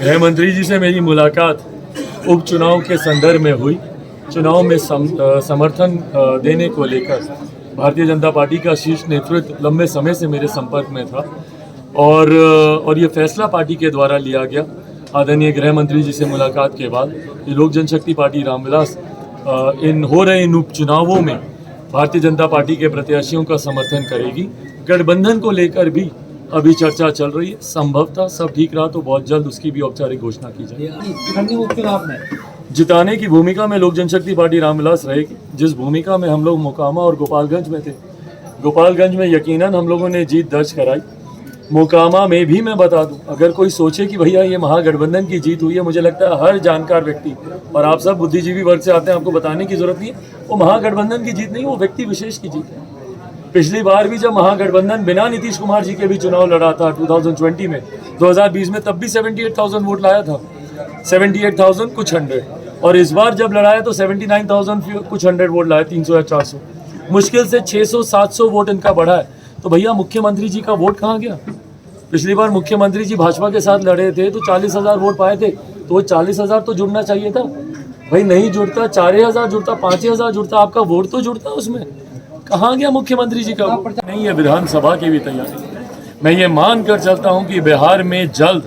गृह मंत्री जी से मेरी मुलाकात उपचुनाव के संदर्भ में हुई। चुनाव में समर्थन देने को लेकर भारतीय जनता पार्टी का शीर्ष नेतृत्व लंबे समय से मेरे संपर्क में था और ये फैसला पार्टी के द्वारा लिया गया आदरणीय गृह मंत्री जी से मुलाकात के बाद कि लोक जनशक्ति पार्टी रामविलास हो रहे इन उपचुनावों में भारतीय जनता पार्टी के प्रत्याशियों का समर्थन करेगी। गठबंधन को लेकर भी अभी चर्चा चल रही है। संभवतः सब ठीक रहा तो बहुत जल्द उसकी भी औपचारिक घोषणा की जाएगी। उपचुनाव में जिताने की भूमिका में लोक जनशक्ति पार्टी रामविलास रहेगी। जिस भूमिका में हम लोग मोकामा और गोपालगंज में थे, गोपालगंज में यकीनन हम लोगों ने जीत दर्ज कराई। मोकामा में भी मैं बता दूं, अगर कोई सोचे कि भैया ये महागठबंधन की जीत हुई है, मुझे लगता है हर जानकार व्यक्ति, और आप सब बुद्धिजीवी वर्ग से आते हैं, आपको बताने की जरूरत नहीं है, वो महागठबंधन की जीत नहीं, वो व्यक्ति विशेष की जीत है। पिछली बार भी जब महागठबंधन बिना नीतीश कुमार जी के भी चुनाव लड़ा था 2020 में, 2020 में, तब भी 78,000 वोट लाया था, 78,000 कुछ 100, और इस बार जब लड़ाया तो 79,000 कुछ 100 वोट लाए, 300 या 400, मुश्किल से 600-700 वोट इनका बढ़ा है। तो भैया मुख्यमंत्री जी का वोट कहाँ गया? पिछली बार मुख्यमंत्री जी भाजपा के साथ लड़े थे तो 40,000 वोट पाए थे, तो वो 40,000 तो जुड़ना चाहिए था। भाई नहीं जुड़ता, 4,000 जुड़ता, 5,000 जुड़ता, आपका वोट तो जुड़ता उसमें। कहाँ गया मुख्यमंत्री जी का वोट? नहीं है विधानसभा की भी तैयारी। मैं ये मान कर चलता हूँ कि बिहार में जल्द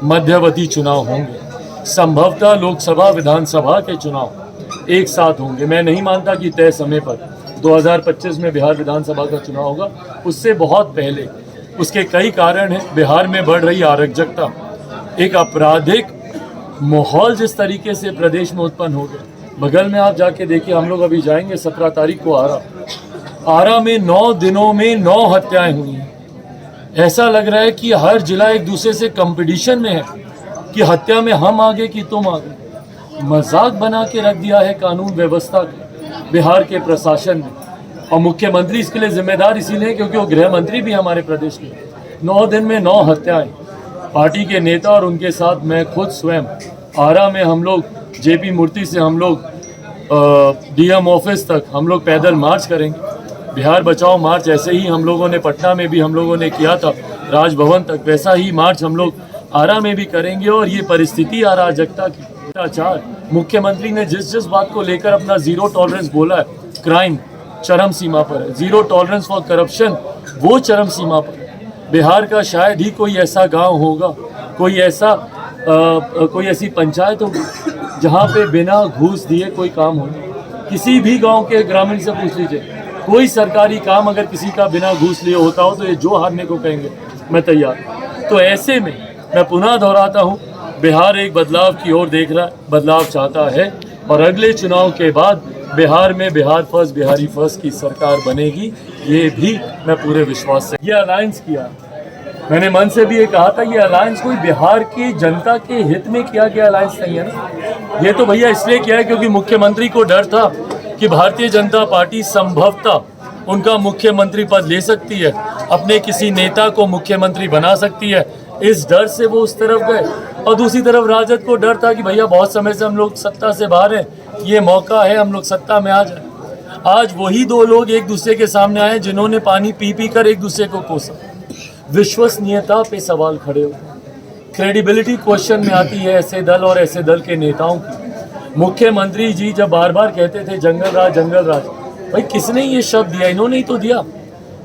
मध्यवर्ती चुनाव होंगे। संभवतः लोकसभा विधानसभा के चुनाव एक साथ होंगे। मैं नहीं मानता कि तय समय पर 2025 में बिहार विधानसभा का चुनाव होगा, उससे बहुत पहले। उसके कई कारण हैं। बिहार में बढ़ रही अराजकता, एक आपराधिक माहौल जिस तरीके से प्रदेश में उत्पन्न हो गया। बगल में आप जाके देखिए, हम लोग अभी जाएंगे 17 तारीख को आरा में 9 दिनों में 9 हत्याएं हुई हैं। ऐसा लग रहा है कि हर जिला एक दूसरे से कंपटीशन में है कि हत्या में हम आगे कि तुम आगे। मजाक बना के रख दिया है कानून व्यवस्था का बिहार के प्रशासन ने, और मुख्यमंत्री इसके लिए जिम्मेदार इसीलिए क्योंकि वो गृह मंत्री भी हमारे प्रदेश के। 9 दिन में 9 हत्याएं। पार्टी के नेता और उनके साथ मैं खुद स्वयं आरा में, हम लोग जेपी मूर्ति से हम लोग डीएम ऑफिस तक हम लोग पैदल मार्च करेंगे। बिहार बचाओ मार्च ऐसे ही हम लोगों ने पटना में भी हम लोगों ने किया था, राजभवन तक, वैसा ही मार्च हम लोग आरा में भी करेंगे। और ये परिस्थिति अराजकता की, भ्रष्टाचार, मुख्यमंत्री ने जिस बात को लेकर अपना जीरो टॉलरेंस बोला है, क्राइम चरम सीमा पर है, जीरो टॉलरेंस फॉर करप्शन वो चरम सीमा पर है। बिहार का शायद ही कोई ऐसा गांव होगा, कोई ऐसी पंचायत होगी जहां पे बिना घूस दिए कोई काम हो। किसी भी गांव के ग्रामीण से पूछ लीजिए, कोई सरकारी काम अगर किसी का बिना घूस लिए होता हो तो ये जो हारने को कहेंगे मैं तैयार। तो ऐसे में मैं पुनः दोहराता हूँ, बिहार एक बदलाव की ओर देख रहा है, बदलाव चाहता है, और अगले चुनाव के बाद बिहार में बिहार फर्स्ट, बिहारी फर्स्ट की सरकार बनेगी। ये भी मैं पूरे विश्वास से ये अलायंस किया। मैंने मन से भी ये कहा था, ये अलायंस कोई बिहार की जनता के हित में किया गया अलायंस नहीं है ना। ये तो भैया इसलिए किया है क्योंकि मुख्यमंत्री को डर था कि भारतीय जनता पार्टी संभवतः उनका मुख्यमंत्री पद ले सकती है, अपने किसी नेता को मुख्यमंत्री बना सकती है। इस डर से वो उस तरफ गए, और दूसरी तरफ राजद को डर था कि भैया बहुत समय से हम लोग सत्ता से बाहर हैं, ये मौका है हम लोग सत्ता में आ जाए। आज वही 2 लोग एक दूसरे के सामने आए जिन्होंने पानी पी पी कर एक दूसरे को कोसा। विश्वसनीयता पे सवाल खड़े हो, क्रेडिबिलिटी क्वेश्चन में आती है ऐसे दल और ऐसे दल के नेताओं की। मुख्यमंत्री जी जब बार बार कहते थे जंगल राज, भाई किसने ये शब्द दिया? इन्होंने ही तो दिया।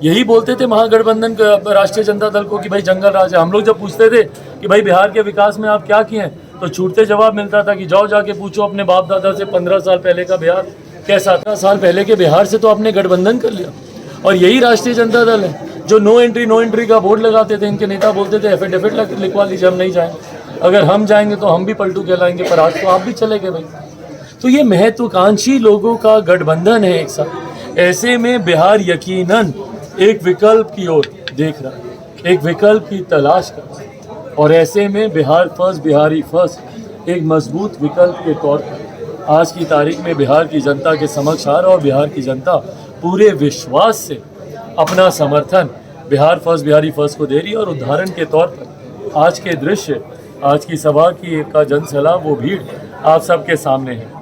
यही बोलते थे महागठबंधन राष्ट्रीय जनता दल को कि भाई जंगल राज है। हम लोग जब पूछते थे कि भाई बिहार के विकास में आप क्या किए हैं, तो छूटते जवाब मिलता था कि जाओ जाके पूछो अपने बाप दादा से 15 साल पहले का बिहार कैसा था। साल पहले के बिहार से तो आपने गठबंधन कर लिया, और यही राष्ट्रीय जनता दल है जो नो एंट्री का बोर्ड लगाते थे। इनके नेता बोलते थे एफिडेविट लिखवा लीजिए, हम नहीं जाएंगे, अगर हम जाएंगे तो हम भी पलटू कहलाएंगे, पर आज तो आप भी चले गए भाई। तो ये महत्वाकांक्षी लोगों का गठबंधन है एक साथ। ऐसे में बिहार यकीनन एक विकल्प की ओर देख रहा है, एक विकल्प की तलाश कर रहा है, और ऐसे में बिहार फर्स्ट, बिहारी फर्स्ट एक मजबूत विकल्प के तौर पर आज की तारीख में बिहार की जनता के समक्ष आ रहा, और बिहार की जनता पूरे विश्वास से अपना समर्थन बिहार फर्स्ट, बिहारी फर्स्ट को दे रही है। और उदाहरण के तौर पर आज के दृश्य, आज की सभा की का जनसैलाब, वो भीड़ आप सबके सामने है।